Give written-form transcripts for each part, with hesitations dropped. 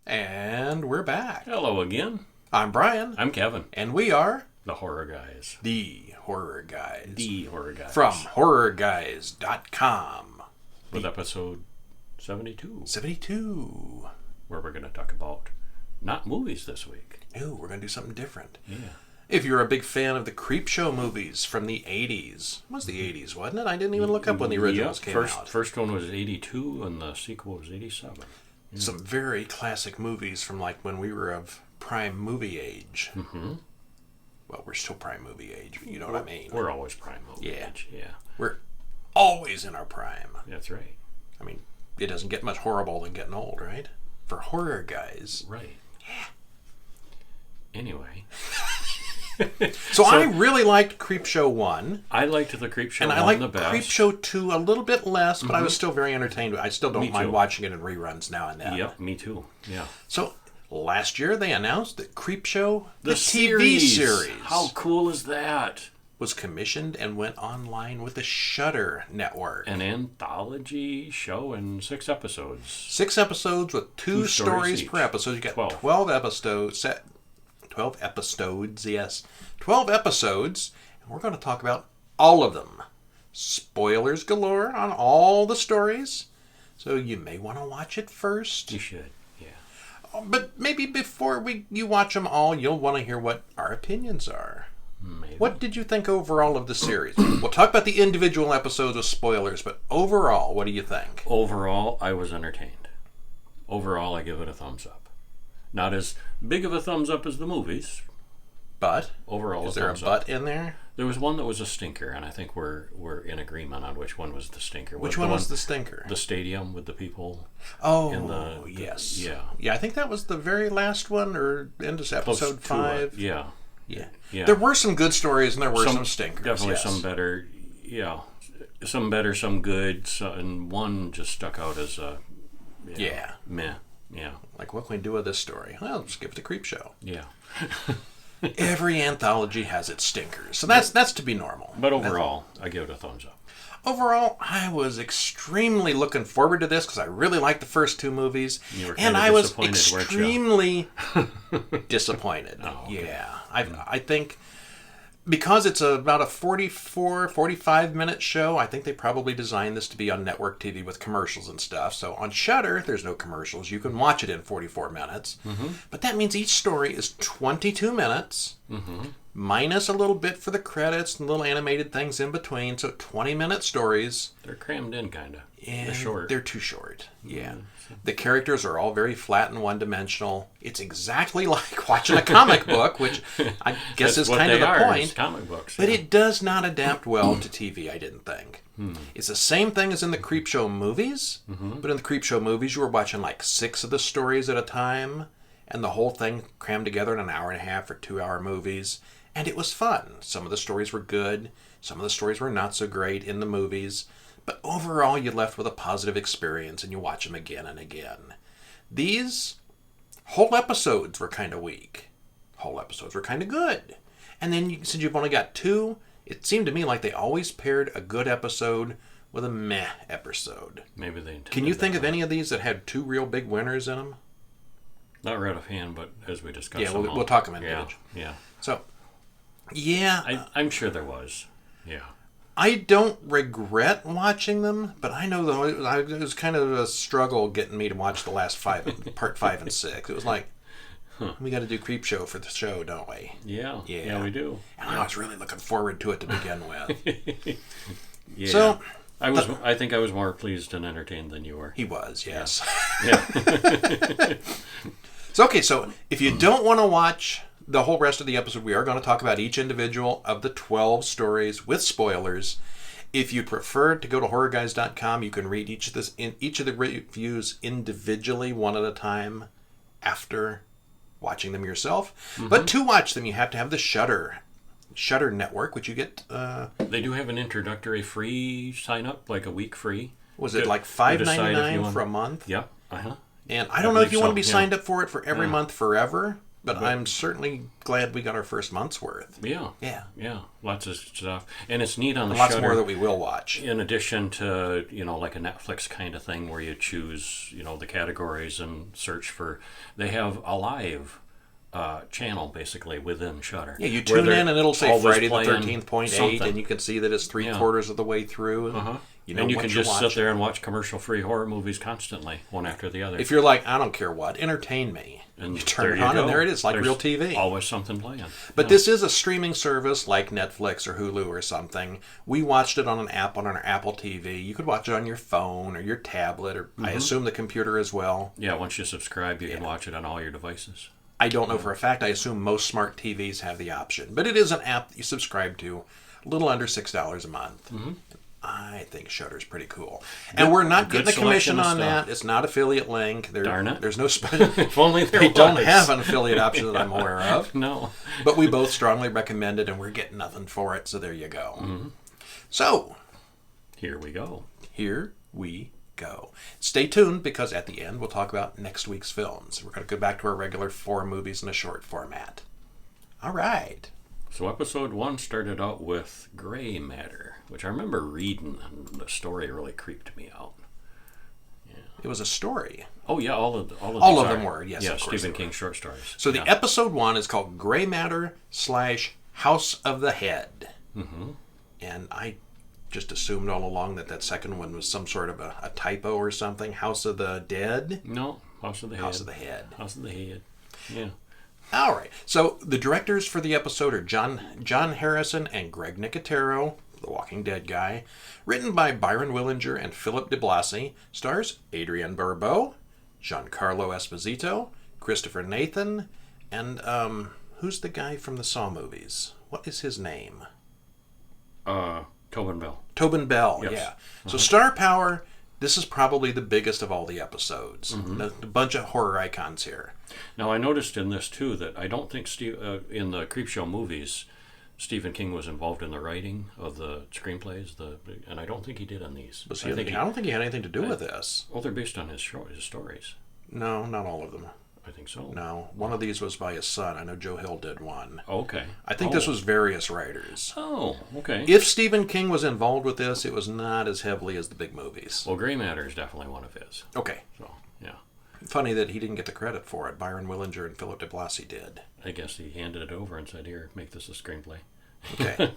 And we're back. Hello again. I'm Brian. I'm Kevin. And we are The Horror Guys. The Horror Guys. The Horror Guys. From horrorguys.com. With episode 72. 72. Where we're going to talk about not movies this week. No, we're going to do something different. Yeah. If you're a big fan of the Creepshow movies from the 80s. It was the 80s, wasn't it? I didn't even look up when the originals came out. First one was 82 and the sequel was 87. Yeah. Some very classic movies from like when we were of prime movie age. Mm-hmm. Well, we're still prime movie age, you know what I mean. We're always prime movie age. Yeah. We're always in our prime. That's right. I mean, it doesn't get much horrible than getting old, right? For horror guys. Right. Yeah. Anyway. So I really liked Creepshow 1. I liked the Creepshow 1 and I liked the best. Creepshow 2 a little bit less, but I was still very entertained. I still don't mind watching it in reruns now and then. Yep, me too. Yeah. So last year they announced that Creepshow, the TV series. How cool is that? Was commissioned and went online with the Shudder network. An anthology show in 6 episodes. 6 episodes with 2 stories per episode. You got 12 episodes. 12 episodes, yes. 12 episodes. And we're going to talk about all of them. Spoilers galore on all the stories. So you may want to watch it first. You should, yeah. But maybe before you watch them all, you'll want to hear what our opinions are. Maybe. What did you think overall of the series? We'll talk about the individual episodes with spoilers, but overall, what do you think? Overall, I was entertained. Overall, I give it a thumbs up. Not as big of a thumbs up as the movies. But? Overall, is there a but in there? There was one that was a stinker, and I think we're in agreement on which one was the stinker. Which one was the stinker? The stadium with the people. Oh, yes. Yeah. Yeah, I think that was the very last one, or into episode 5. Yeah. Yeah. There were some good stories, and there were some stinkers. Definitely some better, some better, some good, and one just stuck out as a... meh. Yeah. Like, what can we do with this story? Well, just give it to Creepshow. Yeah. Every anthology has its stinkers. So that's to be normal. But overall, I give it a thumbs up. Overall, I was extremely looking forward to this because I really liked the first 2 movies. You were and I was extremely disappointed. Oh, okay. Yeah. I think because it's about a 45-minute show, I think they probably designed this to be on network TV with commercials and stuff. So on Shudder, there's no commercials. You can watch it in 44 minutes. Mm-hmm. But that means each story is 22 minutes, minus a little bit for the credits and little animated things in between. So 20-minute stories. They're crammed in, kind of. And they're short. They're too short, yeah. The characters are all very flat and one-dimensional. It's exactly like watching a comic book, which I guess is kind of the point. Comic books, but it does not adapt well to TV, I didn't think. It's the same thing as in the Creepshow movies, but in the Creepshow movies, you were watching like 6 of the stories at a time, and the whole thing crammed together in an hour and a half or 2-hour movies, and it was fun. Some of the stories were good, some of the stories were not so great in the movies, but overall, you're left with a positive experience, and you watch them again and again. These whole episodes were kind of weak. Whole episodes were kind of good. And then, since you've only got 2, it seemed to me like they always paired a good episode with a meh episode. Maybe they intended. Can you think of any of these that had 2 real big winners in them? Not right offhand, but as we discussed. Yeah, we'll talk them in a minute. Yeah. So, yeah. I'm sure there was. Yeah. I don't regret watching them, but I know it was kind of a struggle getting me to watch the last 5, part 5 and 6. It was like, we got to do Creepshow for the show, don't we? Yeah, we do. And I was really looking forward to it to begin with. Yeah. So I think I was more pleased and entertained than you were. He was, yes. Yeah. So if you don't want to watch the whole rest of the episode, we are going to talk about each individual of the 12 stories with spoilers. If you prefer to go to horrorguys.com, you can read each of the reviews individually, one at a time, after watching them yourself. But to watch them, you have to have the Shudder network, which you get... They do have an introductory free sign-up, like a week free. Was it like $5.99 for a month? Yeah. Uh-huh. And I don't know if you want to be signed up for it for every month forever. But I'm certainly glad we got our first month's worth. Yeah. Yeah. Yeah. Lots of stuff. And it's neat on the Lots Shudder, more that we will watch. in addition to, like a Netflix kind of thing where you choose, the categories and search for. They have a live channel basically within Shudder. Yeah, you tune in and it'll say Friday the 13th.8, and you can see that it's three-quarters of the way through. And and you can just sit there and watch commercial-free horror movies constantly, one after the other. If you're like, I don't care what, entertain me. And you turn it on, and there it is, like real TV. Always something playing. But this is a streaming service like Netflix or Hulu or something. We watched it on an app on our Apple TV. You could watch it on your phone or your tablet, or I assume the computer as well. Yeah, once you subscribe, you can watch it on all your devices. I don't know for a fact. I assume most smart TVs have the option. But it is an app that you subscribe to, a little under $6 a month. I think Shudder's pretty cool. And we're not getting a commission on that. It's not affiliate link. Darn it. There's no special. If only they don't have an affiliate option that I'm aware of. No. But we both strongly recommend it, and we're getting nothing for it, so there you go. So. Here we go. Here we go. Stay tuned, because at the end we'll talk about next week's films. We're going to go back to our regular 4 movies in a short format. All right. So episode 1 started out with Gray Matter, which I remember reading, and the story really creeped me out. Yeah. It was a story. Oh yeah, all of them were. Yes, yeah, of course Stephen King short stories. So the episode 1 is called Gray Matter / House of the Head. And I just assumed all along that second one was some sort of a typo or something. House of the Dead? No, House of the Head. House of the Head. House of the Head. Yeah. All right. So the directors for the episode are John Harrison and Greg Nicotero, the Walking Dead guy. Written by Byron Willinger and Philip de Blasi. Stars Adrienne Barbeau, Giancarlo Esposito, Christopher Nathan, and who's the guy from the Saw movies? What is his name? Tobin Bell. Tobin Bell, yes. Yeah. So star power, this is probably the biggest of all the episodes. A bunch of horror icons here. Now, I noticed in this, too, that I don't think in the Creepshow movies, Stephen King was involved in the writing of the screenplays, and I don't think he did on these. I don't think he had anything to do with this. Well, they're based on his stories. No, not all of them. I think so. No, one of these was by his son. I know Joe Hill did one. Okay. I think this was various writers. Oh, okay. If Stephen King was involved with this, it was not as heavily as the big movies. Well, Gray Matter is definitely one of his. Okay. So, yeah. Funny that he didn't get the credit for it. Byron Willinger and Philip de Blasi did. I guess he handed it over and said, here, make this a screenplay. Okay.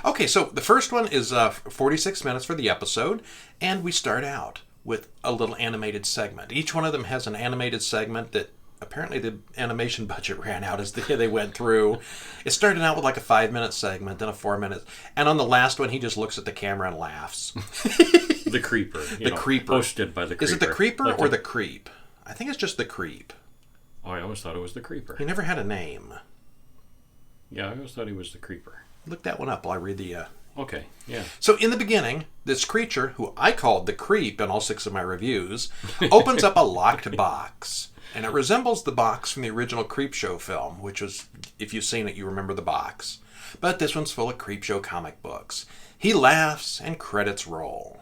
Okay, so the first one is 46 minutes for the episode, and we start out with a little animated segment. Each one of them has an animated segment that apparently the animation budget ran out as they went through. It started out with like a 5-minute segment, then a 4-minute, and on the last one he just looks at the camera and laughs. The Creeper. The Creeper. Hosted by the Creeper. Is it the Creeper or the Creep? I think it's just the Creep. Oh, I always thought it was the Creeper. He never had a name. Yeah, I always thought he was the Creeper. Look that one up while I read the... Okay, yeah. So in the beginning, this creature, who I called the Creep in all 6 of my reviews, opens up a locked box. And it resembles the box from the original Creepshow film, which was, if you've seen it, you remember the box. But this one's full of Creepshow comic books. He laughs, and credits roll.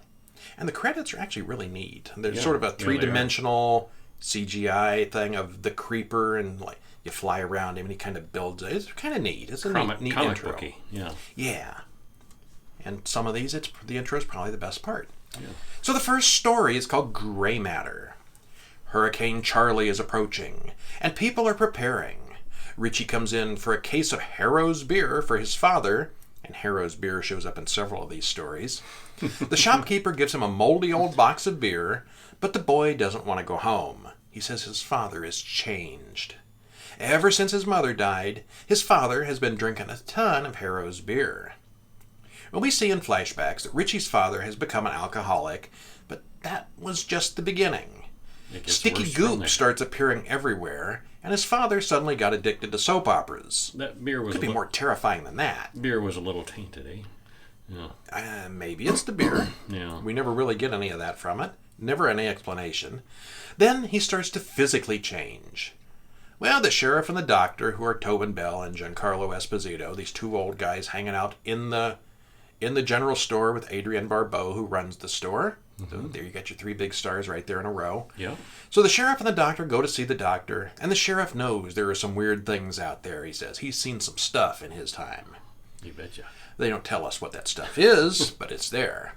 And the credits are actually really neat. They're sort of a 3-dimensional CGI thing of the Creeper, and like you fly around him, and he kind of builds it. It's kind of neat. It's a neat comic intro. Booky. Yeah. Yeah. And some of these, the intro is probably the best part. Yeah. So the first story is called Gray Matter. Hurricane Charlie is approaching, and people are preparing. Richie comes in for a case of Harrow's beer for his father, and Harrow's beer shows up in several of these stories. The shopkeeper gives him a moldy old box of beer, but the boy doesn't want to go home. He says his father is changed. Ever since his mother died, his father has been drinking a ton of Harrow's beer. Well, we see in flashbacks that Richie's father has become an alcoholic, but that was just the beginning. Sticky goop starts appearing everywhere, and his father suddenly got addicted to soap operas. That beer was could be more terrifying than that. Beer was a little tainted, eh? Yeah. Maybe it's the beer. Yeah. We never really get any of that from it. Never any explanation. Then he starts to physically change. Well, the sheriff and the doctor, who are Tobin Bell and Giancarlo Esposito, these 2 old guys hanging out in the general store with Adrienne Barbeau, who runs the store. So there you got your 3 big stars right there in a row. Yeah. So the sheriff and the doctor go to see the doctor, and the sheriff knows there are some weird things out there, he says. He's seen some stuff in his time. You betcha. They don't tell us what that stuff is, but it's there.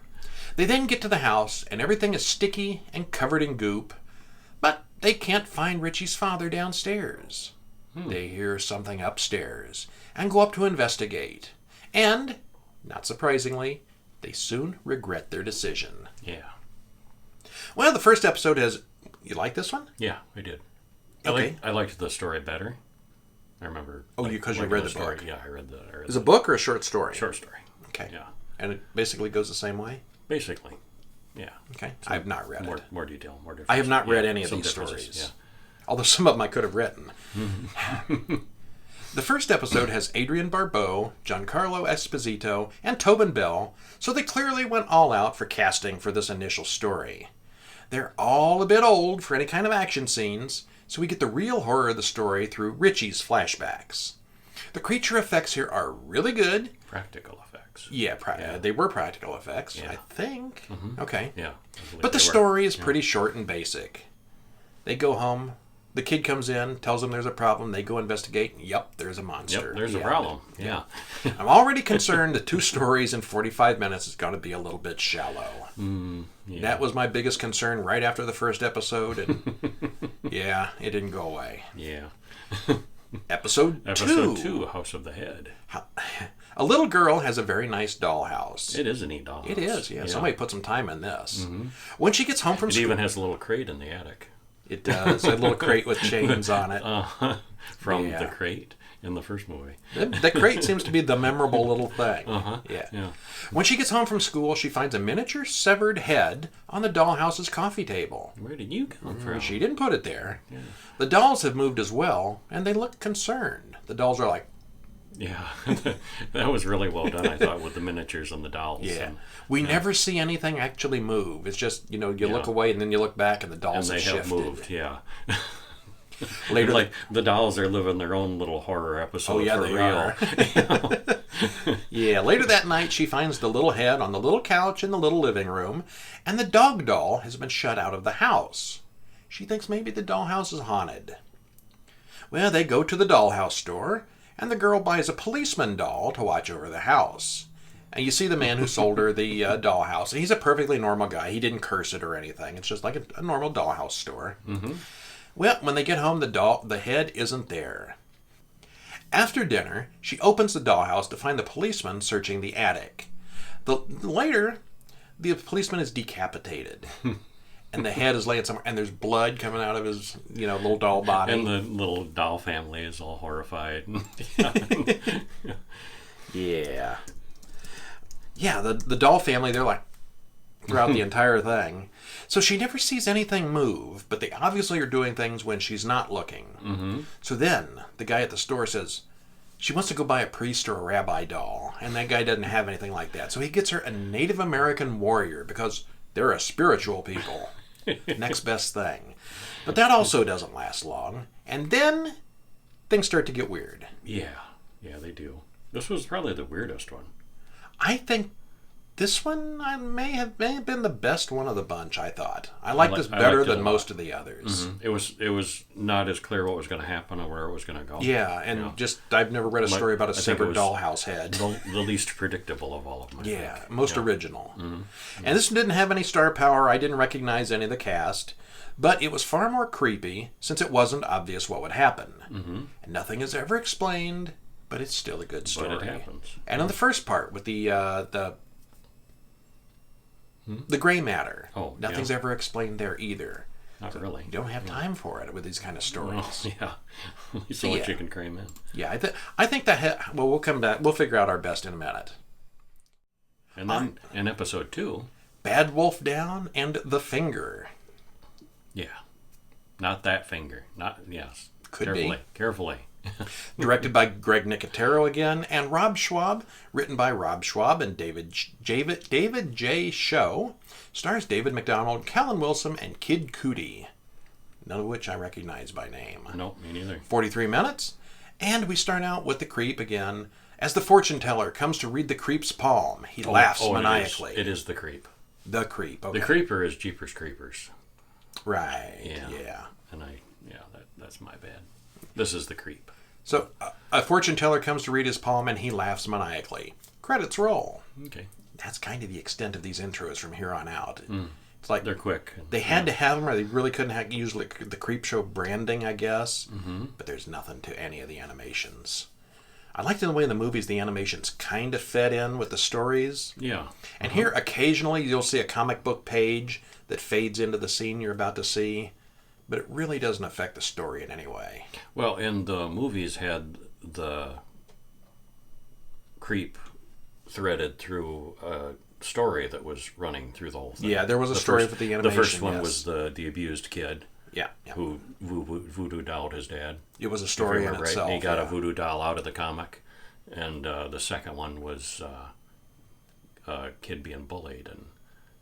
They then get to the house, and everything is sticky and covered in goop, but they can't find Richie's father downstairs. They hear something upstairs and go up to investigate. And, not surprisingly, they soon regret their decision. Yeah. Well, the first episode has... You like this one? Yeah, I did. Okay. I liked the story better. I remember. Oh, because you read the story. book. Yeah, I read the. Is it a book or a short story? Short story. Okay. Yeah. And it basically goes the same way? Basically. Yeah. Okay. I have not read it. More detail, more difference. I have not read any of some these differences, stories. Although some of them I could have written. The first episode has Adrian Barbeau, Giancarlo Esposito, and Tobin Bell, so they clearly went all out for casting for this initial story. They're all a bit old for any kind of action scenes, so we get the real horror of the story through Richie's flashbacks. The creature effects here are really good. Practical effects. Yeah, they were practical effects, Yeah. I think. Okay. Yeah. But the story is pretty short and basic. They go home. The kid comes in, tells them there's a problem. They go investigate. Yep, there's a monster. Yep, there's a problem. Yeah. I'm already concerned the 2 stories in 45 minutes is going to be a little bit shallow. Yeah. That was my biggest concern right after the first episode, and yeah, it didn't go away. Yeah. Episode 2. Episode 2, House of the Head. A little girl has a very nice dollhouse. It is a neat dollhouse. It is, yeah. Somebody put some time in this. When she gets home from It school... even has a little crate in the attic. It does. A little crate with chains on it. From the crate in the first movie. The crate seems to be the memorable little thing. Yeah. When she gets home from school, she finds a miniature severed head on the dollhouse's coffee table. Where did you come from? She didn't put it there. Yeah. The dolls have moved as well, and they look concerned. The dolls are like... Yeah, that was really well done, I thought, with the miniatures and the dolls. Yeah. And, we never see anything actually move. It's just, you look away and then you look back and the dolls have shifted. moved, yeah. Later, like the dolls are living their own little horror episode. Oh, yeah, for they real. are. Yeah, later that night she finds the little head on the little couch in the little living room, and the dog doll has been shut out of the house. She thinks maybe the dollhouse is haunted. Well, they go to the dollhouse store, and the girl buys a policeman doll to watch over the house. And you see the man who sold her the dollhouse. He's a perfectly normal guy. He didn't curse it or anything. It's just like a normal dollhouse store. Well, when they get home, the head isn't there. After dinner, she opens the dollhouse to find the policeman searching the attic. Later, the policeman is decapitated. And the head is laying somewhere, and there's blood coming out of his, little doll body. And the little doll family is all horrified. Yeah. Yeah, the doll family, they're like, throughout the entire thing. So she never sees anything move, but they obviously are doing things when she's not looking. So then, the guy at the store says, she wants to go buy a priest or a rabbi doll, and that guy doesn't have anything like that. So he gets her a Native American warrior, because they're a spiritual people. Next best thing. But that also doesn't last long. And then things start to get weird. Yeah, they do. This was probably the weirdest one. I think this one may have been the best one of the bunch, I thought. I liked this better than most of the others. It was not as clear what was going to happen or where it was going to go. Yeah, and just I've never read a story about a severed dollhouse head. The least predictable of all of them. Yeah, most original. And this one didn't have any star power. I didn't recognize any of the cast. But it was far more creepy since it wasn't obvious what would happen. And nothing is ever explained, but it's still a good story. But it happens. And in the first part with the gray matter, nothing's ever explained there either. Not really. You don't have time for it with these kind of stories. Yeah. So much you can cram in. Yeah, I think that... Well, we'll come back. We'll figure out our best in a minute. And then in episode 2... Bad Wolf Down and The Finger. Yeah. Not that finger. Yes. Could be. Carefully. Directed by Greg Nicotero again, and Rob Schwab, written by Rob Schwab and David J. Show, stars David McDonald, Callan Wilson, and Kid Cudi, none of which I recognize by name. No, me neither. 43 minutes, and we start out with the creep again. As the fortune teller comes to read the creep's palm, he laughs maniacally. It is the creep. The Creep. Okay. The Creeper is Jeepers Creepers. Right. Yeah. Yeah. And that's my bad. This is the Creep. So, a fortune teller comes to read his palm, and he laughs maniacally. Credits roll. Okay. That's kind of the extent of these intros from here on out. It's like They're quick. they had to have them, or they really couldn't use like the Creepshow branding, I guess. But there's nothing to any of the animations. I liked the way in the movies the animations kind of fed in with the stories. Yeah. And here, occasionally, you'll see a comic book page that fades into the scene you're about to see, but it really doesn't affect the story in any way. Well, and the movies had the Creep threaded through a story that was running through the whole thing. Yeah, there was a story with the animation. The first one yes. was the abused kid. Yeah. Who voodoo dolled his dad. It was a story in itself. Right. He got a voodoo doll out of the comic. And the second one was a kid being bullied, and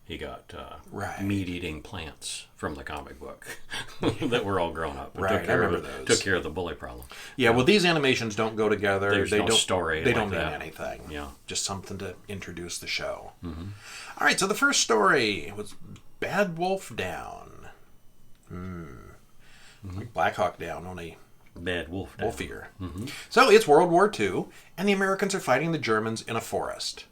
he got meat-eating plants from the comic book that were all grown up. Right, I remember those. Took care of the bully problem. Yeah, well, these animations don't go together. There's no story. They like don't that. mean anything. Yeah. Just something to introduce the show. All right, so the first story was Bad Wolf Down. Like Black Hawk Down, only Bad Wolf Down. wolfier. So it's World War II, and the Americans are fighting the Germans in a forest.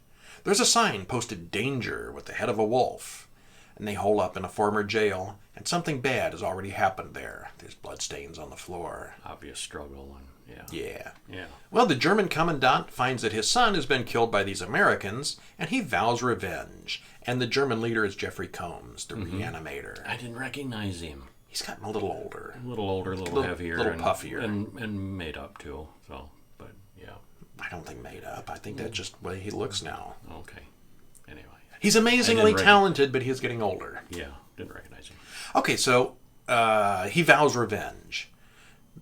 There's a sign posted "Danger" with the head of a wolf, and they hole up in a former jail, and something bad has already happened there. There's bloodstains on the floor. Obvious struggle, and Yeah. yeah. Well, the German commandant finds that his son has been killed by these Americans, and he vows revenge. And the German leader is Jeffrey Combs, the reanimator. I didn't recognize him. He's gotten a little older. A little older, a little heavier, little puffier. and made up too. So, but yeah. I don't think made up. I think that's just the way he looks now. Okay. Anyway. He's amazingly talented, but he's getting older. Yeah, didn't recognize him. Okay, so he vows revenge.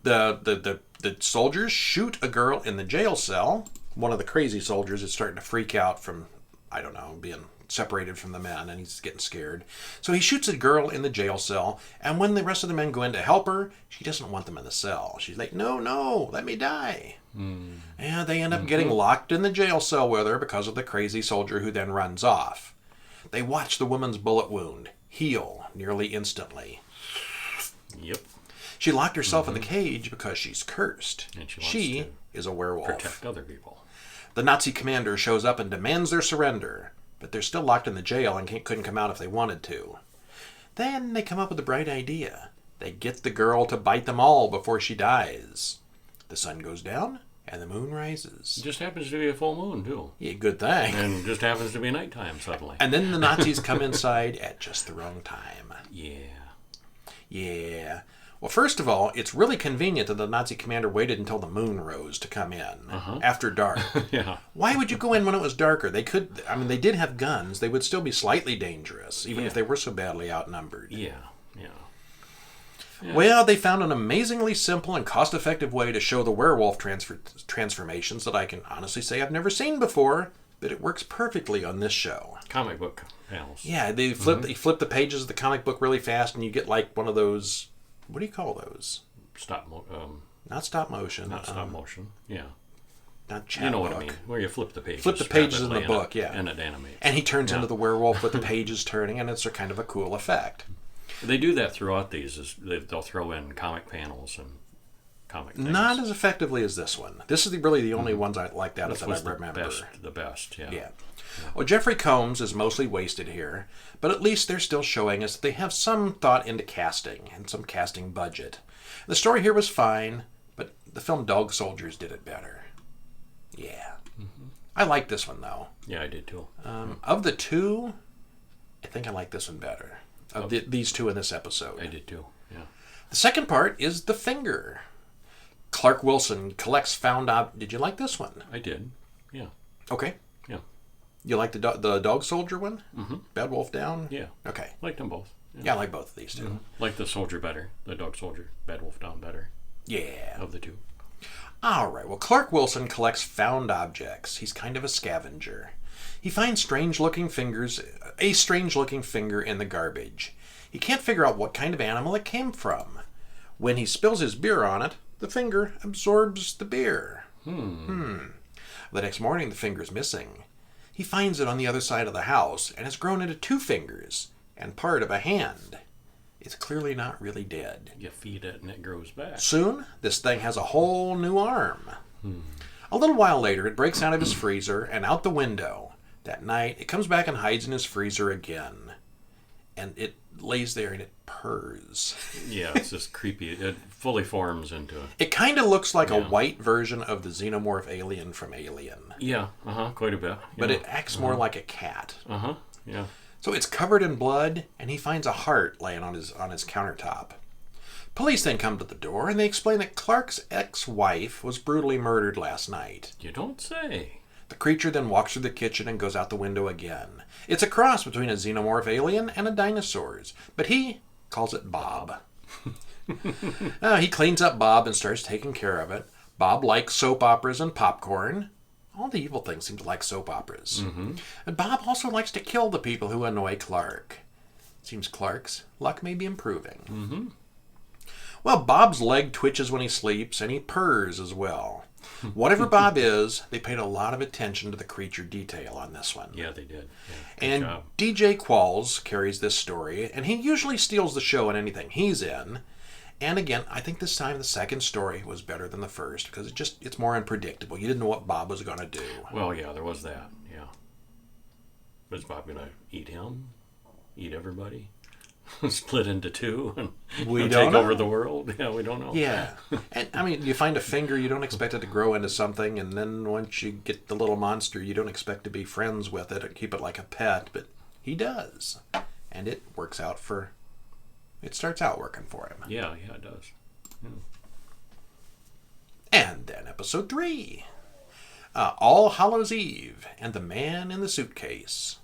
The soldiers shoot a girl in the jail cell. One of the crazy soldiers is starting to freak out from, I don't know, being separated from the men, and he's getting scared. So he shoots a girl in the jail cell, and when the rest of the men go in to help her, she doesn't want them in the cell. She's like, no, let me die. And they end up getting locked in the jail cell with her because of the crazy soldier who then runs off. They watch the woman's bullet wound heal nearly instantly. Yep. She locked herself in the cage because she's cursed. And she wants She is a werewolf. Protect other people. The Nazi commander shows up and demands their surrender, but they're still locked in the jail and couldn't come out if they wanted to. Then they come up with a bright idea. They get the girl to bite them all before she dies. The sun goes down and the moon rises. It just happens to be a full moon, too. Yeah, good thing. And just happens to be nighttime suddenly. And then the Nazis come inside at just the wrong time. Yeah. Well, first of all, it's really convenient that the Nazi commander waited until the moon rose to come in after dark. Yeah. Why would you go in when it was darker? They did have guns. They would still be slightly dangerous, even if they were so badly outnumbered. Yeah. Well, they found an amazingly simple and cost-effective way to show the werewolf transformations that I can honestly say I've never seen before, but it works perfectly on this show. Comic book panels. Yeah, they flip the pages of the comic book really fast, and you get like one of those. What do you call those? Not stop motion. Yeah. Not chat You know book. what I mean. Where you flip the pages. Flip the pages in the book, yeah. And it animates. And he turns into the werewolf with the pages turning, and it's a kind of a cool effect. They do that throughout these. They'll throw in comic panels and comic things. Not as effectively as this one. This is really the only ones I like that I remember. The best, yeah. Yeah. Well, Jeffrey Combs is mostly wasted here, but at least they're still showing us that they have some thought into casting and some casting budget. The story here was fine, but the film Dog Soldiers did it better. Yeah. I like this one, though. Yeah, I did, too. Of the two, I think I like this one better. These two in this episode. I did, too, yeah. The second part is The Finger. Clark Wilson collects found out. Did you like this one? I did, yeah. Okay. Yeah. You like the Dog Soldier one? Bad Wolf Down? Yeah. Okay. Liked them both. Yeah, I like both of these two. Like the soldier better. The Dog Soldier, Bad Wolf Down better. Yeah. Of the two. All right. Well, Clark Wilson collects found objects. He's kind of a scavenger. He finds a strange-looking finger in the garbage. He can't figure out what kind of animal it came from. When he spills his beer on it, the finger absorbs the beer. The next morning, the finger's missing. He finds it on the other side of the house, and it's grown into 2 fingers and part of a hand. It's clearly not really dead. You feed it and it grows back. Soon, this thing has a whole new arm. A little while later, it breaks out of his freezer and out the window. That night, it comes back and hides in his freezer again. And it lays there and it purrs. Yeah, it's just creepy. It fully forms into a... It kind of looks like a white version of the xenomorph alien from Alien. Yeah, quite a bit. Yeah. But it acts more like a cat. Yeah. So it's covered in blood, and he finds a heart laying on his countertop. Police then come to the door, and they explain that Clark's ex-wife was brutally murdered last night. You don't say. The creature then walks through the kitchen and goes out the window again. It's a cross between a xenomorph alien and a dinosaur's, but he calls it Bob. He cleans up Bob and starts taking care of it. Bob likes soap operas and popcorn. All the evil things seem to like soap operas. And Bob also likes to kill the people who annoy Clark. Seems Clark's luck may be improving. Well, Bob's leg twitches when he sleeps, and he purrs as well. Whatever Bob is, they paid a lot of attention to the creature detail on this one. Yeah, they did. Yeah, and job. DJ Qualls carries this story, and he usually steals the show in anything he's in. And again, I think this time the second story was better than the first because it's more unpredictable. You didn't know what Bob was going to do. Well, yeah, there was that. Yeah. Was Bob going to eat him? Eat everybody? Split into 2 and take over the world? Yeah, we don't know. Yeah. And I mean, you find a finger, you don't expect it to grow into something, and then once you get the little monster, you don't expect to be friends with it or keep it like a pet, but he does. And it works out for... It starts out working for him. Yeah, it does. Yeah. And then episode 3. All Hallows Eve and the Man in the Suitcase.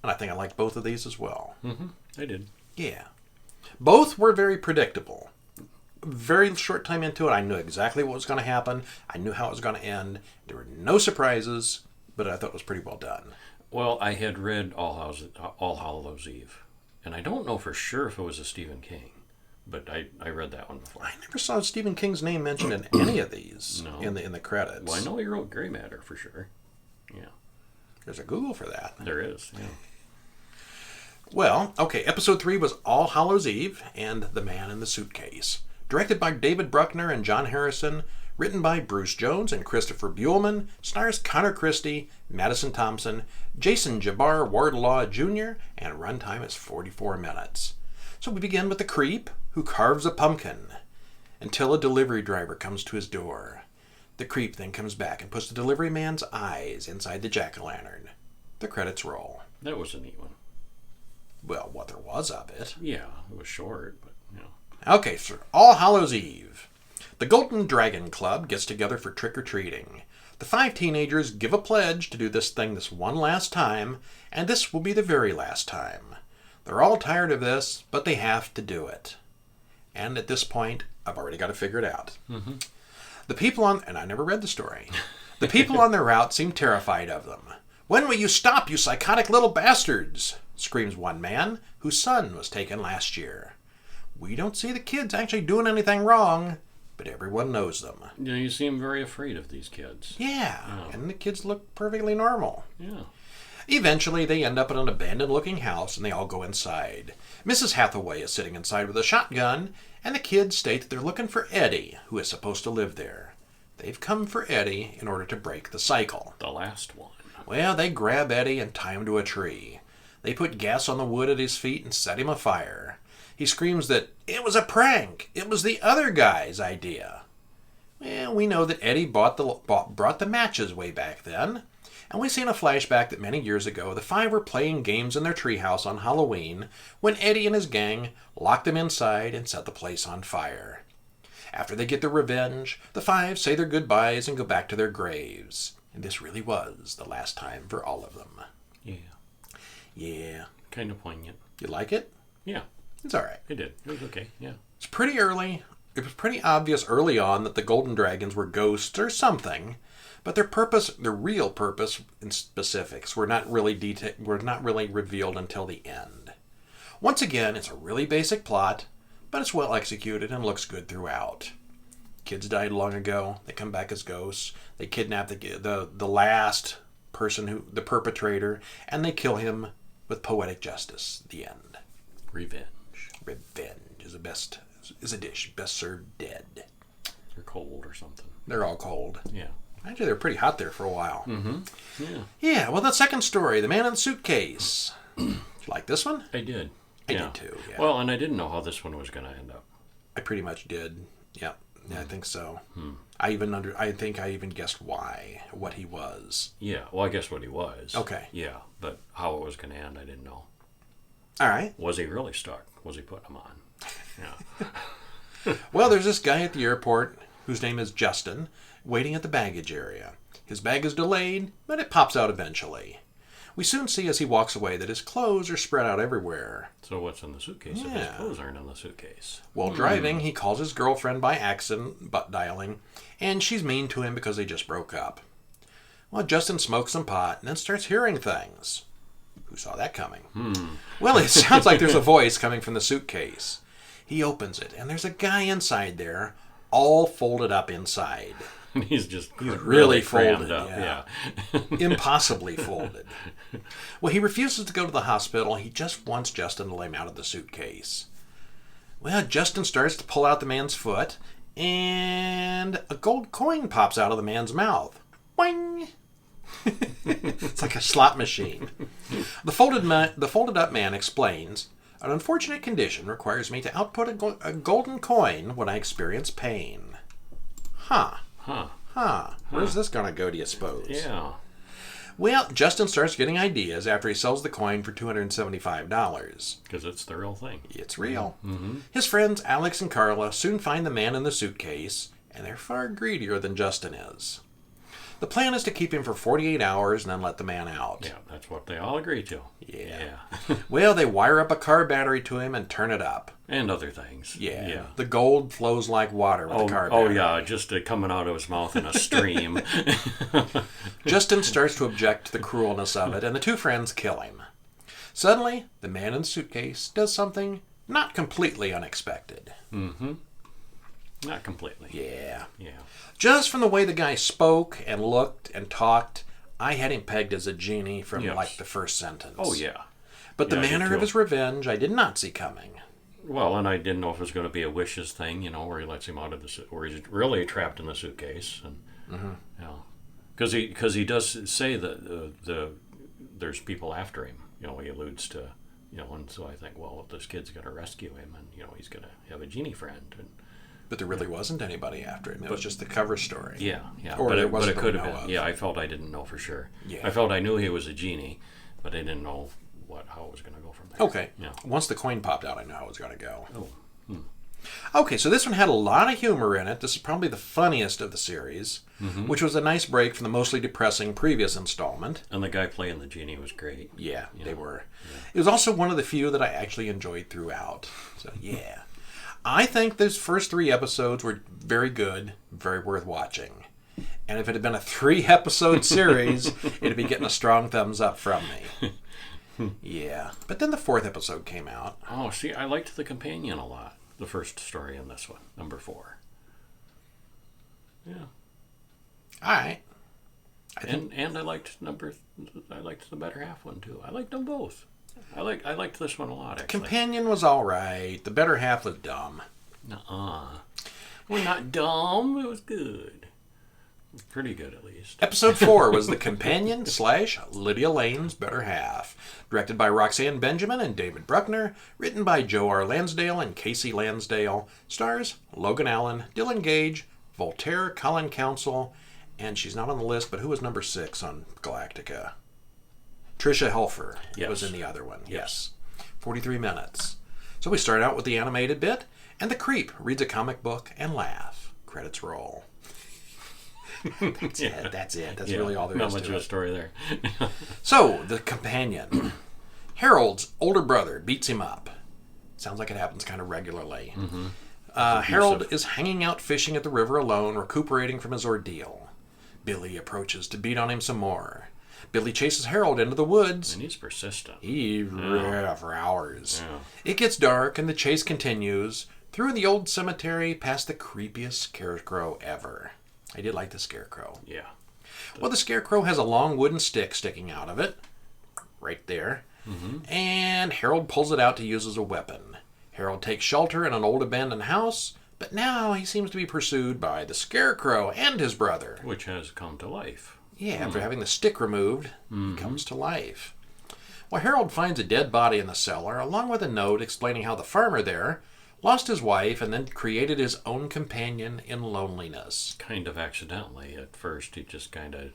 And I think I liked both of these as well. I did. Yeah. Both were very predictable. Very short time into it, I knew exactly what was going to happen. I knew how it was going to end. There were no surprises, but I thought it was pretty well done. Well, I had read All Hallows Eve. And I don't know for sure if it was a Stephen King, but I read that one before. I never saw Stephen King's name mentioned in any of these in the credits. Well, I know he wrote Grey Matter for sure. Yeah. There's a Google for that. There is, yeah. Well, okay, episode 3 was All Hallows Eve and The Man in the Suitcase. Directed by David Bruckner and John Harrison, written by Bruce Jones and Christopher Buehlman, stars Connor Christie, Madison Thompson, Jason Jabbar Wardlaw Jr., and runtime is 44 minutes. So we begin with the creep, who carves a pumpkin, until a delivery driver comes to his door. The creep then comes back and puts the delivery man's eyes inside the jack-o'-lantern. The credits roll. That was a neat one. Well, what there was of it. Yeah, it was short, but, Okay, so All Hallows Eve. The Golden Dragon Club gets together for trick-or-treating. The 5 teenagers give a pledge to do this thing this one last time, and this will be the very last time. They're all tired of this, but they have to do it. And at this point, I've already got to figure it out. The people and I never read the story. The people on their route seem terrified of them. "When will you stop, you psychotic little bastards?" screams one man, whose son was taken last year. We don't see the kids actually doing anything wrong, but everyone knows them. You seem very afraid of these kids. Yeah, and the kids look perfectly normal. Yeah. Eventually, they end up in an abandoned-looking house, and they all go inside. Mrs. Hathaway is sitting inside with a shotgun, and the kids state that they're looking for Eddie, who is supposed to live there. They've come for Eddie in order to break the cycle. The last one. Well, they grab Eddie and tie him to a tree. They put gas on the wood at his feet and set him afire. He screams that it was a prank. It was the other guy's idea. Well, we know that Eddie brought the matches way back then. And we see in a flashback that many years ago, the 5 were playing games in their treehouse on Halloween when Eddie and his gang locked them inside and set the place on fire. After they get their revenge, the 5 say their goodbyes and go back to their graves. And this really was the last time for all of them. Yeah. Yeah. Kind of poignant. You like it? Yeah. It's all right. It did. It was okay, yeah. It's pretty early. It was pretty obvious early on that the Golden Dragons were ghosts or something, but their real purpose and specifics were not really revealed until the end. Once again, it's a really basic plot, but it's well executed and looks good throughout. Kids died long ago. They come back as ghosts. They kidnap the last the perpetrator, and they kill him with poetic justice. The end. Revenge. Revenge is a dish best served dead. They're cold or something. They're all cold. Yeah. Actually, they were pretty hot there for a while. Mm-hmm. Yeah. Yeah, well, the second story, The Man in the Suitcase. Did you like this one? I did. I did too, yeah. Well, and I didn't know how this one was going to end up. I pretty much did. Yeah, I think so. I think I even guessed what he was. Yeah, well, I guessed what he was. Okay. Yeah, but how it was going to end, I didn't know. All right. Was he really stuck? Was he putting him on? Yeah. Well, there's this guy at the airport whose name is Justin, waiting at the baggage area. His bag is delayed, but it pops out eventually. We soon see as he walks away that his clothes are spread out everywhere. So what's in the suitcase if his clothes aren't in the suitcase? While driving, he calls his girlfriend by accident, butt dialing, and she's mean to him because they just broke up. Well, Justin smokes some pot and then starts hearing things. Who saw that coming? Well, it sounds like there's a voice coming from the suitcase. He opens it, and there's a guy inside there, all folded up inside. He's really folded up. Yeah. Impossibly folded. Well, he refuses to go to the hospital. He just wants Justin to let him out of the suitcase. Well, Justin starts to pull out the man's foot, and a gold coin pops out of the man's mouth. Boing! It's like a slot machine. The folded up man explains, "An unfortunate condition requires me to output a golden coin when I experience pain." Huh. Where's this going to go, do you suppose? Yeah. Well, Justin starts getting ideas after he sells the coin for $275. Because it's the real thing. It's real. Mm-hmm. His friends Alex and Carla soon find the man in the suitcase, and they're far greedier than Justin is. The plan is to keep him for 48 hours and then let the man out. Yeah, that's what they all agree to. Yeah. Well, they wire up a car battery to him and turn it up. And other things. Yeah. The gold flows like water with the car battery. Oh, yeah, just coming out of his mouth in a stream. Justin starts to object to the cruelness of it, and the two friends kill him. Suddenly, the man in the suitcase does something not completely unexpected. Mm-hmm. Not completely. Yeah. Yeah. Just from the way the guy spoke and looked and talked, I had him pegged as a genie from like the first sentence. Oh, yeah. But the manner of his revenge I did not see coming. Well, and I didn't know if it was going to be a wishes thing, where he lets him out of where he's really trapped in the suitcase, and because he does say that there's people after him. He alludes to, and so I think, well, this kid's going to rescue him, and he's going to have a genie friend, and. But there really wasn't anybody after him. It was just the cover story. Yeah. Or but it could have been. Of. Yeah, I felt I didn't know for sure. Yeah. I felt I knew he was a genie, but I didn't know how it was going to go from there. Okay. Yeah. Once the coin popped out, I knew how it was going to go. Oh. Okay, so this one had a lot of humor in it. This is probably the funniest of the series, which was a nice break from the mostly depressing previous installment. And the guy playing the genie was great. Yeah, they were. Yeah. It was also one of the few that I actually enjoyed throughout. So, yeah. I think those first 3 episodes were very good, very worth watching. And if it had been a 3-episode series, it'd be getting a strong thumbs up from me. Yeah. But then the 4th episode came out. Oh, see, I liked the companion a lot. The first story in this one, number 4. Yeah. All right. And I liked the better half one too. I liked them both. I liked this one a lot, actually. Companion was all right. The better half was dumb. Nuh-uh. We're not dumb. It was good. Pretty good, at least. Episode 4 was The Companion / Lydia Layne's Better Half. Directed by Roxanne Benjamin and David Bruckner. Written by Joe R. Lansdale and Casey Lansdale. Stars Logan Allen, Dylan Gage, Voltaire Colin Council, and she's not on the list, but who was number 6 on Galactica? Tricia Helfer was in the other one. Yes. 43 minutes. So we start out with the animated bit, and the creep reads a comic book and laugh. Credits roll. That's it. That's really all there is to it. Not much of a story there. So, the companion. Harold's older brother beats him up. Sounds like it happens kind of regularly. Mm-hmm. Harold is hanging out fishing at the river alone, recuperating from his ordeal. Billy approaches to beat on him some more. Billy chases Harold into the woods. And he's persistent. For hours. Yeah. It gets dark and the chase continues through the old cemetery past the creepiest scarecrow ever. I did like the scarecrow. Yeah. Well, the Scarecrow has a long wooden stick sticking out of it, right there, and Harold pulls it out to use as a weapon. Harold takes shelter in an old abandoned house, but now he seems to be pursued by the Scarecrow and his brother. Which has come to life. Yeah, after having the stick removed, he comes to life. Well, Harold finds a dead body in the cellar, along with a note explaining how the farmer there lost his wife and then created his own companion in loneliness. Kind of accidentally at first. He just kind of...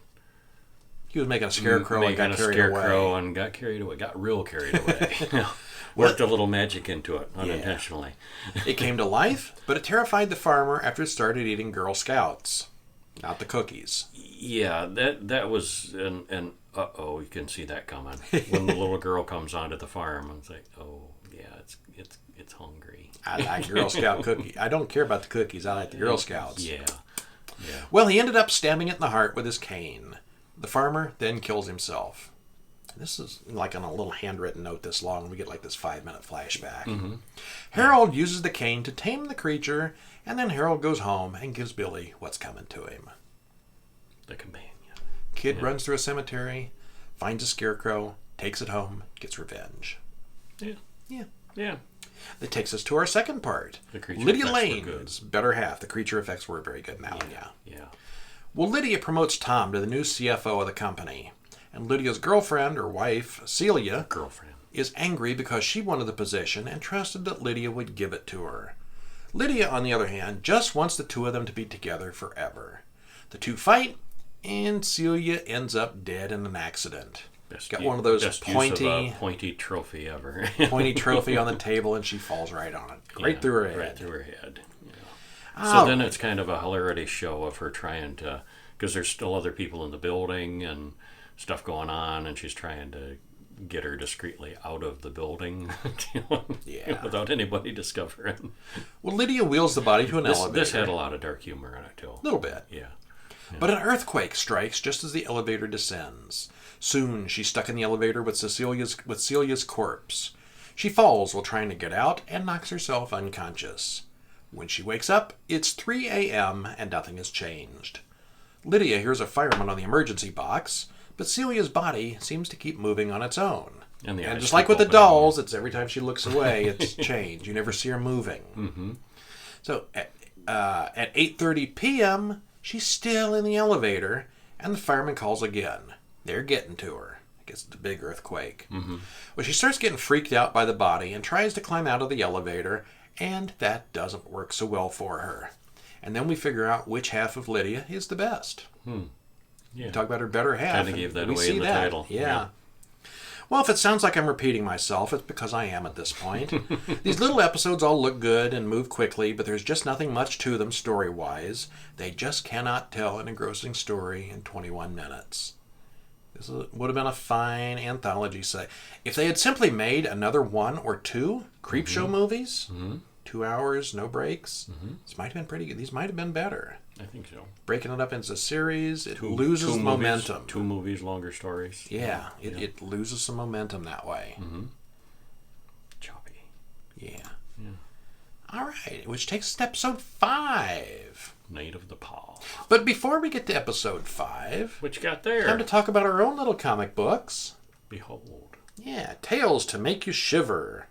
He was making a scarecrow and got carried away. And got carried away. Got real carried away. Worked a little magic into it, unintentionally. Yeah. It came to life, but it terrified the farmer after it started eating Girl Scouts. Not the cookies. Yeah, that was an uh-oh, you can see that coming. When the little girl comes onto the farm, it's like, oh, yeah, it's hungry. I like Girl Scout cookie. I don't care about the cookies. I like the Girl Scouts. Yeah. Well, he ended up stabbing it in the heart with his cane. The farmer then kills himself. This is like on a little handwritten note this long. We get like this 5-minute flashback. Harold uses the cane to tame the creature, and then Harold goes home and gives Billy what's coming to him. The companion. Kid runs through a cemetery, finds a scarecrow, takes it home, gets revenge. Yeah. That takes us to our second part. Lydia Layne's better half. The creature effects were very good now. Yeah. Well, Lydia promotes Tom to the new CFO of the company. And Lydia's girlfriend, or wife, Celia, is angry because she wanted the position and trusted that Lydia would give it to her. Lydia, on the other hand, just wants the two of them to be together forever. The two fight, and Celia ends up dead in an accident. Got one of those pointy trophy ever. Pointy trophy on the table, and she falls right on it. Right through her head. Right through her head. So then it's kind of a hilarity show of her trying to... Because there's still other people in the building and stuff going on, and she's trying to get her discreetly out of the building without anybody discovering. Well, Lydia wheels the body to an elevator. This had a lot of dark humor in it, too. A little bit. Yeah. But an earthquake strikes just as the elevator descends. Soon, she's stuck in the elevator with Celia's corpse. She falls while trying to get out and knocks herself unconscious. When she wakes up, it's 3 a.m. and nothing has changed. Lydia hears a fireman on the emergency box, but Celia's body seems to keep moving on its own. And just like with the dolls, it's every time she looks away, it's changed. You never see her moving. So at 8:30 p.m., she's still in the elevator, and the fireman calls again. They're getting to her. I guess it's a big earthquake. Well, she starts getting freaked out by the body and tries to climb out of the elevator, and that doesn't work so well for her. And then we figure out which half of Lydia is the best. We talk about her better half. Kind of gave that away in the title. Yeah. Well, if it sounds like I'm repeating myself, it's because I am at this point. These little episodes all look good and move quickly, but there's just nothing much to them story-wise. They just cannot tell an engrossing story in 21 minutes. This would have been a fine anthology say. If they had simply made another 1 or 2 Creepshow movies, 2 hours, no breaks, this might have been pretty good. These might have been better. I think so. Breaking it up into a series, it loses momentum. 2 movies, longer stories. Yeah, it loses some momentum that way. Choppy. Yeah. All right, which takes us to episode 5. Night of the Paw. But before we get to episode 5... What you got there? Time to talk about our own little comic books. Behold. Yeah, Tales to Make You Shiver.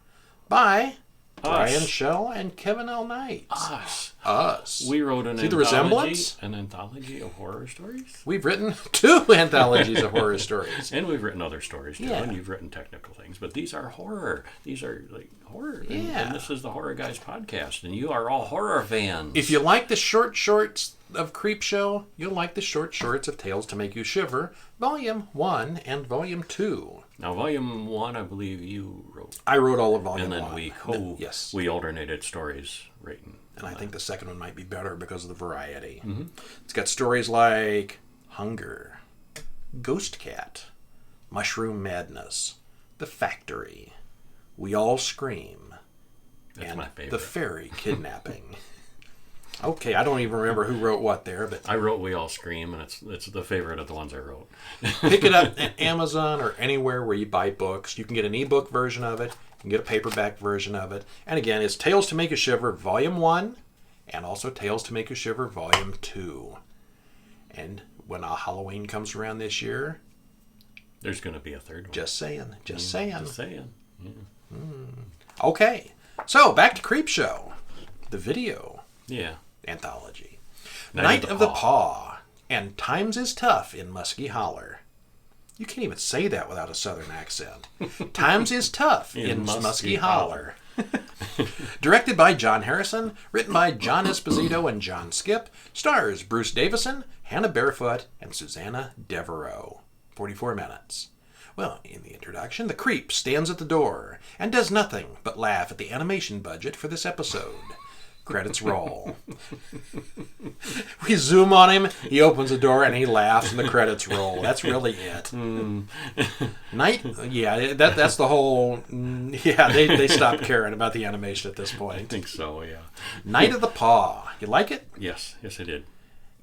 By Brian Shell and Kevin L. Knight. Us. We wrote an anthology of horror stories. We've written 2 anthologies of horror stories. And we've written other stories, too. And you've written technical things. But these are horror. These are like horror. Yeah. And this is the Horror Guys podcast. And you are all horror fans. If you like the short shorts of Creepshow, you'll like the short shorts of Tales to Make You Shiver, Volume 1 and Volume 2. Now, Volume 1, I believe you wrote. I wrote all of Volume 1. And then we alternated stories written. And I think the second one might be better because of the variety. It's got stories like Hunger, Ghost Cat, Mushroom Madness, The Factory, We All Scream, That's my favorite. The Fairy Kidnapping. Okay, I don't even remember who wrote what there, but I wrote We All Scream, and it's the favorite of the ones I wrote. Pick it up at Amazon or anywhere where you buy books. You can get an ebook version of it. You can get a paperback version of it. And again, it's Tales to Make You Shiver Volume 1 and also Tales to Make You Shiver Volume 2. And when Halloween comes around this year, there's going to be a third one. Just saying. Just saying. Yeah. Okay, so back to Creepshow, the video anthology. Night of the Paw and Times is Tough in Musky, Holler. You can't even say that without a southern accent. Times is Tough in Musky, Holler. Directed by John Harrison, written by John Esposito and John Skip, stars Bruce Davison, Hannah Barefoot, and Susanna Devereaux. 44 minutes. Well, in the introduction, the creep stands at the door and does nothing but laugh at the animation budget for this episode. Credits roll. We zoom on him, he opens the door and he laughs and the credits roll. That's really it. That's the whole... they stopped caring about the animation at this point. I think so, yeah. Night of the Paw. You like it? Yes, I did.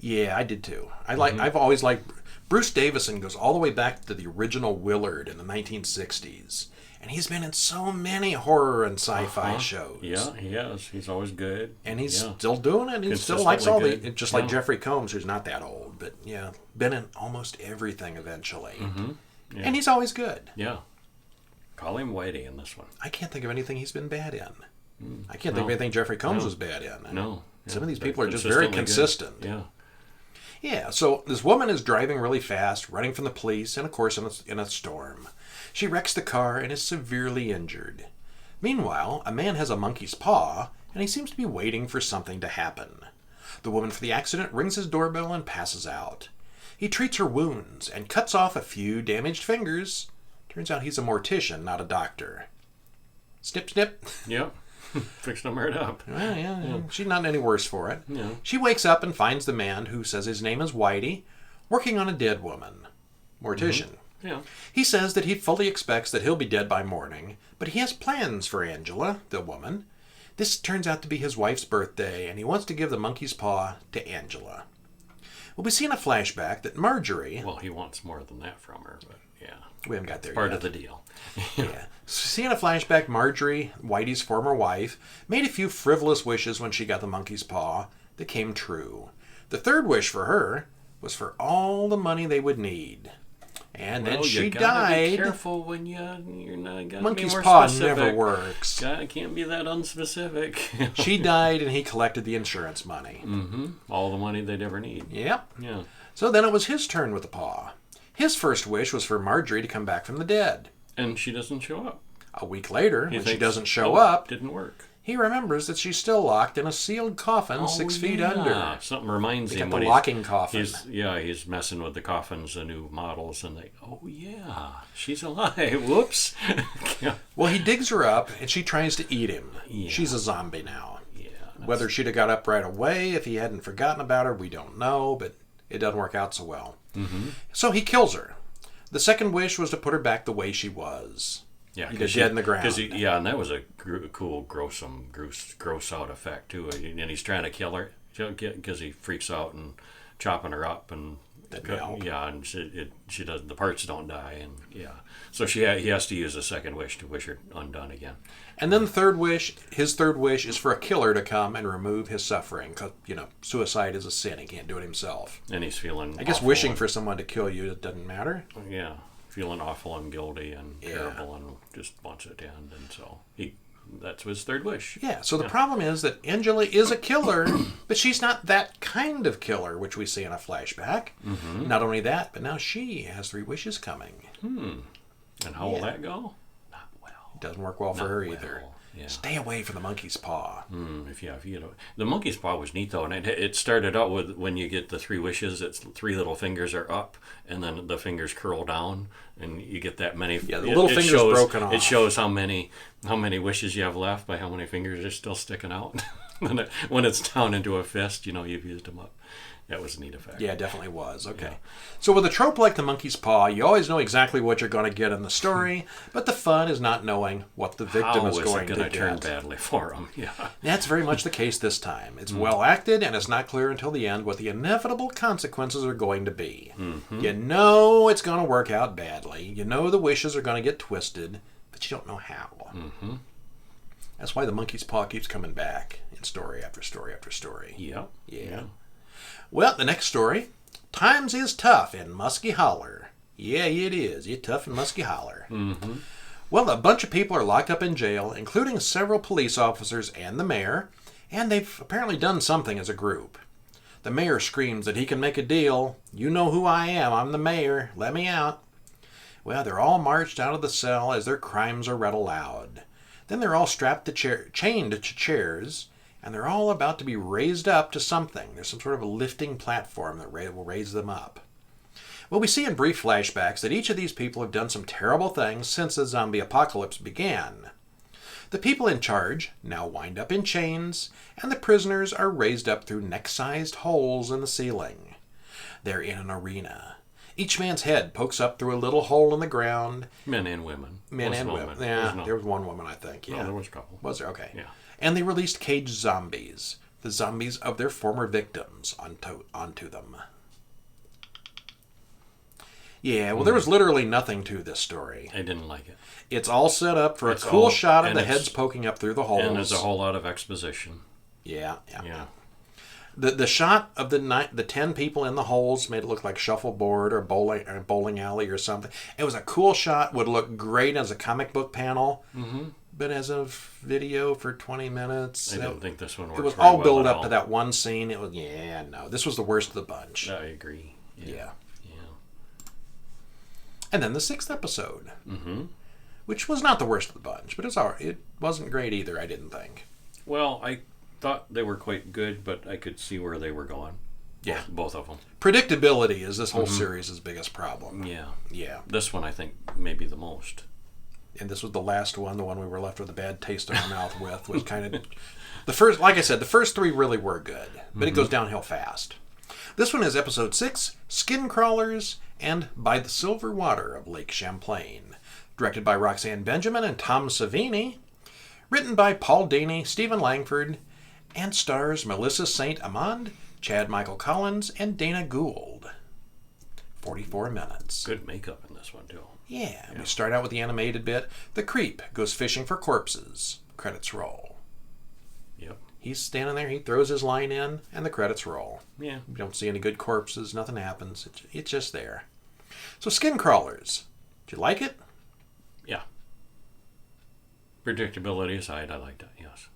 Yeah, I did too. I've always liked... Bruce Davison goes all the way back to the original Willard in the 1960s. And he's been in so many horror and sci-fi shows. Yeah, he has. He's always good. And he's still doing it. He still likes all the... Just like Jeffrey Combs, who's not that old. But been in almost everything eventually. Mm-hmm. Yeah. And he's always good. Yeah. Call him Whitey in this one. I can't think of anything he's been bad in. I can't think of anything Jeffrey Combs was bad in. No. Some of these people are just very consistent. Good. Yeah. Yeah, so this woman is driving really fast, running from the police, and of course in a storm. She wrecks the car and is severely injured. Meanwhile, a man has a monkey's paw, and he seems to be waiting for something to happen. The woman for the accident rings his doorbell and passes out. He treats her wounds and cuts off a few damaged fingers. Turns out he's a mortician, not a doctor. Snip, snip. Yep. Fixing them right up. Well, yeah. She's not any worse for it. Yeah. She wakes up and finds the man, who says his name is Whitey, working on a dead woman. Mortician. Mm-hmm. Yeah. He says that he fully expects that he'll be dead by morning, but he has plans for Angela, the woman. This turns out to be his wife's birthday, and he wants to give the monkey's paw to Angela. Well, we see in a flashback that Marjorie... Well, he wants more than that from her, but yeah. We haven't got there yet. Part yet. of the deal. Yeah. So see in a flashback, Marjorie, Whitey's former wife, made a few frivolous wishes when she got the monkey's paw that came true. The third wish for her was for all the money they would need. And then she died. Be careful when you're not. Monkey's be more paw specific. never works. Can't be that unspecific. She died, and he collected the insurance money. Mm-hmm. All the money they'd ever need. Yep. Yeah. So then it was his turn with the paw. His first wish was for Marjorie to come back from the dead. And she doesn't show up. A week later, when she doesn't show up, didn't work. He remembers that she's still locked in a sealed coffin 6 feet under. Something reminds him when the locking coffin. He's messing with the coffins, the new models, and she's alive. Whoops. Well, he digs her up, and she tries to eat him. Yeah. She's a zombie now. Yeah. Whether she'd have got up right away if he hadn't forgotten about her, we don't know, but it doesn't work out so well. Mm-hmm. So he kills her. The second wish was to put her back the way she was. Yeah, dead in the ground. And that was a cool, gross out effect too. And he's trying to kill her because he freaks out and chopping her up and and she does, the parts don't die, and so he has to use a second wish to wish her undone again. And then his third wish is for a killer to come and remove his suffering, because suicide is a sin. He can't do it himself. And he's feeling. I guess wishing for someone to kill you, it doesn't matter. Yeah. Feeling awful and guilty and terrible and just wants it to end, and so that's his third wish. Yeah, so the problem is that Angela is a killer, but she's not that kind of killer, which we see in a flashback. Mm-hmm. Not only that, but now she has 3 wishes coming. And how will that go? Not well. It doesn't work well for her either. Yeah. Stay away from the monkey's paw. The monkey's paw was neat though, and it started out with when you get the 3 wishes, it's 3 little fingers are up, and then the fingers curl down, and you get that many. Yeah, the little fingers broken off. It shows how many wishes you have left by how many fingers are still sticking out. When it's down into a fist, you've used them up. That was a neat effect. Yeah, it definitely was. Okay. Yeah. So with a trope like the monkey's paw, you always know exactly what you're going to get in the story, but the fun is not knowing what the victim is going to get. How is it going to turn badly for him? Yeah. That's very much the case this time. It's well acted, and it's not clear until the end what the inevitable consequences are going to be. Mm-hmm. You know it's going to work out badly. You know the wishes are going to get twisted, but you don't know how. Mm-hmm. That's why the monkey's paw keeps coming back in story after story after story. Yeah. Well, the next story, Times is tough in Musky Holler. Yeah, it is. It's tough in Musky Holler. Mm-hmm. Well, a bunch of people are locked up in jail, including several police officers and the mayor, and they've apparently done something as a group. The mayor screams that he can make a deal. You know who I am. I'm the mayor. Let me out. Well, they're all marched out of the cell as their crimes are read aloud. Then they're all strapped to chained to chairs, and they're all about to be raised up to something. There's some sort of a lifting platform that will raise them up. Well, we see in brief flashbacks that each of these people have done some terrible things since the zombie apocalypse began. The people in charge now wind up in chains, and the prisoners are raised up through neck-sized holes in the ceiling. They're in an arena. Each man's head pokes up through a little hole in the ground. Men and women. Men and women. Yeah, there was one woman, I think. Yeah. No, there was a couple. Was there? Okay. Yeah. And they released caged zombies, the zombies of their former victims, onto them. Yeah, well, there was literally nothing to this story. I didn't like it. It's all set up for a cool shot of the heads poking up through the holes. And there's a whole lot of exposition. Yeah. The shot of the 10 people in the holes made it look like shuffleboard or bowling alley or something. It was a cool shot, would look great as a comic book panel, but as a video for 20 minutes... I don't think this one works. It was all built up to that one scene. It was, this was the worst of the bunch. I agree. Yeah. And then the 6th episode, which was not the worst of the bunch, but it wasn't great either, I didn't think. Well, I thought they were quite good, but I could see where they were going. Yeah. Both of them. Predictability is this whole series' biggest problem. Yeah. This one, I think, maybe the most. And this was the last one, the one we were left with a bad taste in our mouth with, was kind of... The first, like I said, the first 3 really were good, but it goes downhill fast. This one is episode 6, Skincrawlers, and By the Silver Water of Lake Champlain. Directed by Roxanne Benjamin and Tom Savini. Written by Paul Dini, Stephen Langford, and stars Melissa St. Amand, Chad Michael Collins, and Dana Gould. 44 minutes. Good makeup in this one, too. Yeah. We start out with the animated bit. The creep goes fishing for corpses. Credits roll. Yep. He's standing there, he throws his line in, and the credits roll. Yeah. We don't see any good corpses, nothing happens. It's just there. So, Skincrawlers. Did you like it? Yeah. Predictability aside, I liked it, yes.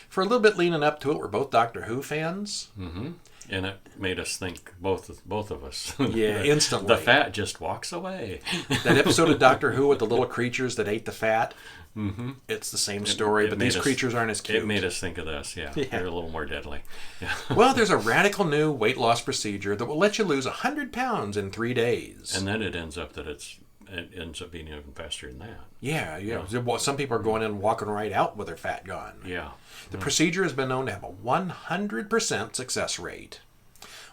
For a little bit leaning up to it, we're both Doctor Who fans. And it made us think, both of us. Yeah, instantly. The fat just walks away. That episode of Doctor Who with the little creatures that ate the fat, it's the same story, but these creatures aren't as cute. It made us think of this, yeah. They're a little more deadly. Yeah. Well, there's a radical new weight loss procedure that will let you lose 100 pounds in 3 days. And then it ends up being even faster than that. Yeah. Some people are going in and walking right out with their fat gone. Yeah. The procedure has been known to have a 100% success rate.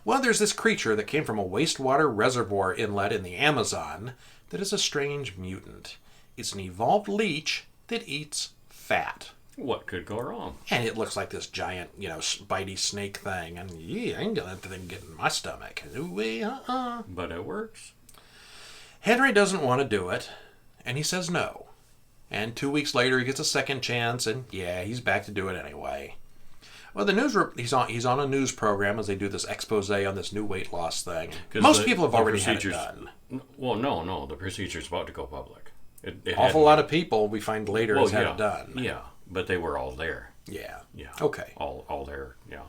Well, there's this creature that came from a wastewater reservoir inlet in the Amazon that is a strange mutant. It's an evolved leech that eats fat. What could go wrong? And it looks like this giant, bitey snake thing. And I ain't gonna let that thing get in my stomach. But it works. Henry doesn't want to do it, and he says no. And 2 weeks later, he gets a second chance, and he's back to do it anyway. Well, he's on a news program as they do this expose on this new weight loss thing. Most people have already had it done. Well, no, the procedure's about to go public. Awful lot of people we find later has had it done. Yeah, but they were all there. Yeah. Okay. All there. Yeah.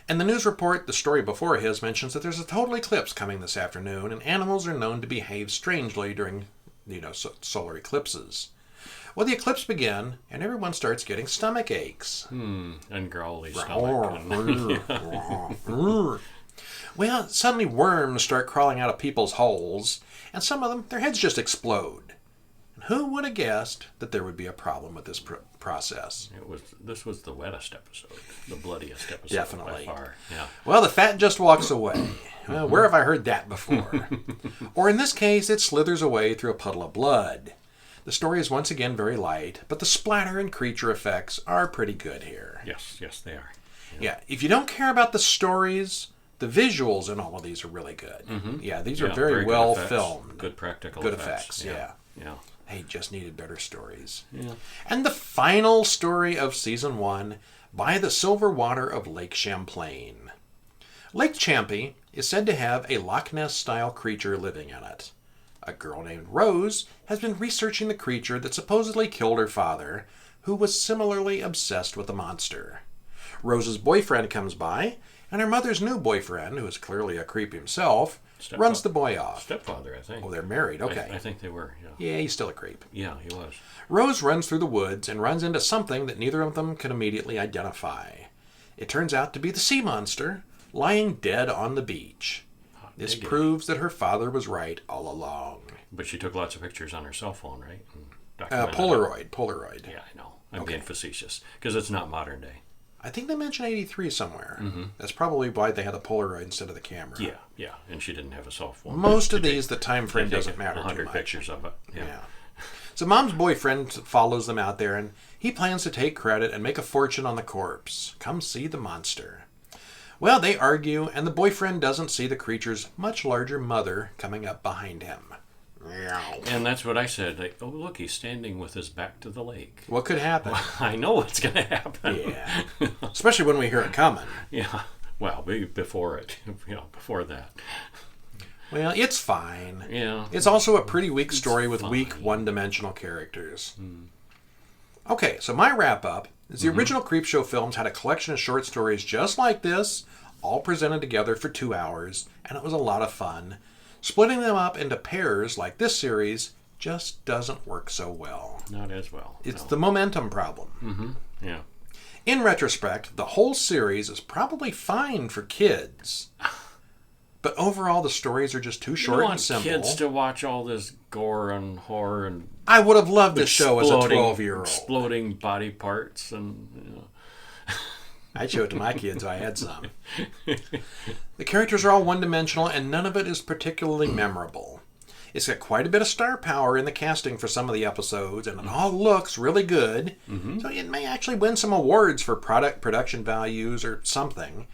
And the news report, the story before his, mentions that there's a total eclipse coming this afternoon, and animals are known to behave strangely during, solar eclipses. Well, the eclipse began, and everyone starts getting stomach aches. And growly stomach. Well, suddenly worms start crawling out of people's holes, and some of them, their heads just explode. And who would have guessed that there would be a problem with this process? This was the wettest episode, the bloodiest episode. Definitely. By far. Yeah. Well, the fat just walks away. Well, where have I heard that before? Or in this case, it slithers away through a puddle of blood. The story is once again very light, but the splatter and creature effects are pretty good here. Yes, they are. Yeah, if you don't care about the stories, the visuals in all of these are really good. Yeah, these are very well filmed. Good practical effects. Yeah. They just needed better stories. Yeah. And the final story of Season 1, By the Silver Water of Lake Champlain. Lake Champlain is said to have a Loch Ness-style creature living in it. A girl named Rose has been researching the creature that supposedly killed her father, who was similarly obsessed with the monster. Rose's boyfriend comes by, and her mother's new boyfriend, who is clearly a creep himself, runs the boy off. Stepfather, I think. Oh, they're married, okay. I think they were, yeah. Yeah, he's still a creep. Yeah, he was. Rose runs through the woods and runs into something that neither of them can immediately identify. It turns out to be the sea monster, lying dead on the beach. This proves that her father was right all along. But she took lots of pictures on her cell phone, right? Polaroid. Yeah, I know. I'm being facetious, because it's not modern day. I think they mentioned 83 somewhere. Mm-hmm. That's probably why they had a Polaroid instead of the camera. Yeah, and she didn't have a cell phone. Most of these, the time frame doesn't matter 100 too much. Pictures of it. Yeah. So Mom's boyfriend follows them out there, and he plans to take credit and make a fortune on the corpse. Come see the monster. Well, they argue, and the boyfriend doesn't see the creature's much larger mother coming up behind him. And that's what I said. Like, oh, look, he's standing with his back to the lake. What could happen? Well, I know what's going to happen. Yeah. Especially when we hear it coming. Yeah. Well, before it. Before that. Well, it's fine. Yeah. It's also a pretty weak story with weak one-dimensional characters. Okay, so my wrap-up is the original Creepshow films had a collection of short stories just like this, all presented together for 2 hours, and it was a lot of fun. Splitting them up into pairs like this series just doesn't work so well. Not as well. It's the momentum problem. Mm-hmm. Yeah. In retrospect, the whole series is probably fine for kids. But overall, the stories are just too short and simple. You want kids to watch all this gore and horror and... I would have loved this show as a 12-year-old. Exploding body parts and... I'd show it to my kids if I had some. The characters are all one-dimensional, and none of it is particularly memorable. It's got quite a bit of star power in the casting for some of the episodes, and it all looks really good. Mm-hmm. So it may actually win some awards for production values or something.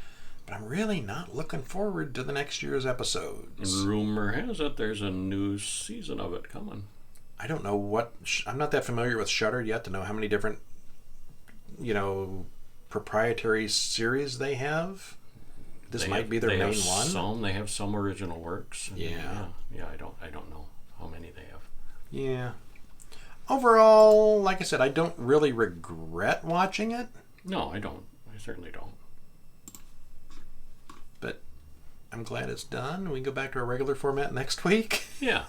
But I'm really not looking forward to the next year's episodes. Rumor has it there's a new season of it coming. I don't know what... I'm not that familiar with Shudder yet to know how many different, proprietary series they have. This might be their main one. They have some original works. Yeah. I don't know how many they have. Yeah. Overall, like I said, I don't really regret watching it. No, I don't. I certainly don't. But I'm glad it's done. We can go back to our regular format next week. Yeah.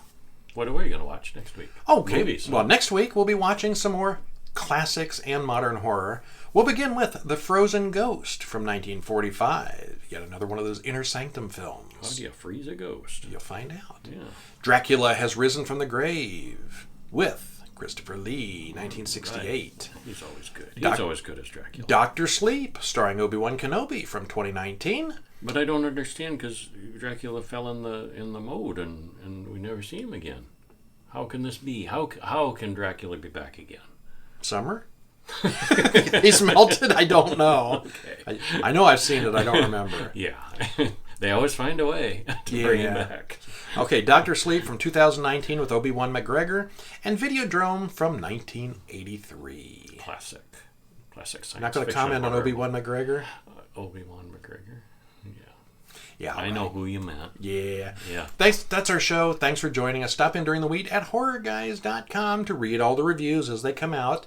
What are we going to watch next week? Okay. Movies. Well, next week we'll be watching some more classics and modern horror. We'll begin with The Frozen Ghost from 1945. Yet another one of those inner sanctum films. How do you freeze a ghost? You'll find out. Yeah. Dracula Has Risen from the Grave with Christopher Lee, 1968. Right. He's always good. He's always good as Dracula. Dr. Sleep, starring Obi-Wan Kenobi from 2019. But I don't understand because Dracula fell in the mold and we never see him again. How can this be? How can Dracula be back again? Summer? He's melted? I don't know. Okay. I know I've seen it. I don't remember. Yeah. They always find a way to bring him back. Okay, Dr. Sleep from 2019 with Obi-Wan McGregor and Videodrome from 1983. Classic science Not going to comment on Obi-Wan McGregor? Obi-Wan McGregor? Yeah, I know who you meant. Yeah. Yeah. Thanks. That's our show. Thanks for joining us. Stop in during the week at horrorguys.com to read all the reviews as they come out.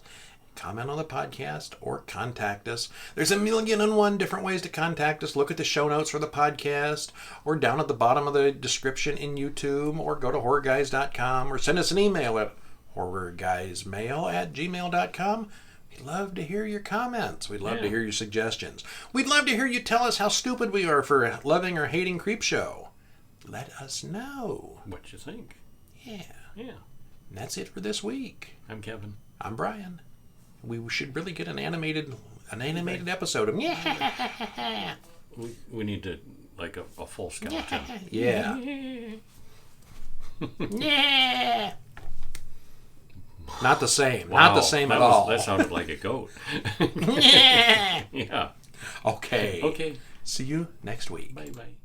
Comment on the podcast or contact us. There's 1,000,001 different ways to contact us. Look at the show notes for the podcast or down at the bottom of the description in YouTube or go to horrorguys.com or send us an email at horrorguysmail@gmail.com. We'd love to hear your comments. We'd love to hear your suggestions. We'd love to hear you tell us how stupid we are for loving or hating Creepshow. Let us know. What you think. Yeah. Yeah. And that's it for this week. I'm Kevin. I'm Brian. We should really get an animated episode of yeah. We need to like a full skeleton. Yeah. Yeah. Not the same. Wow, not the same at all. That sounded like a goat. Yeah. Yeah. Okay. Okay. See you next week. Bye-bye.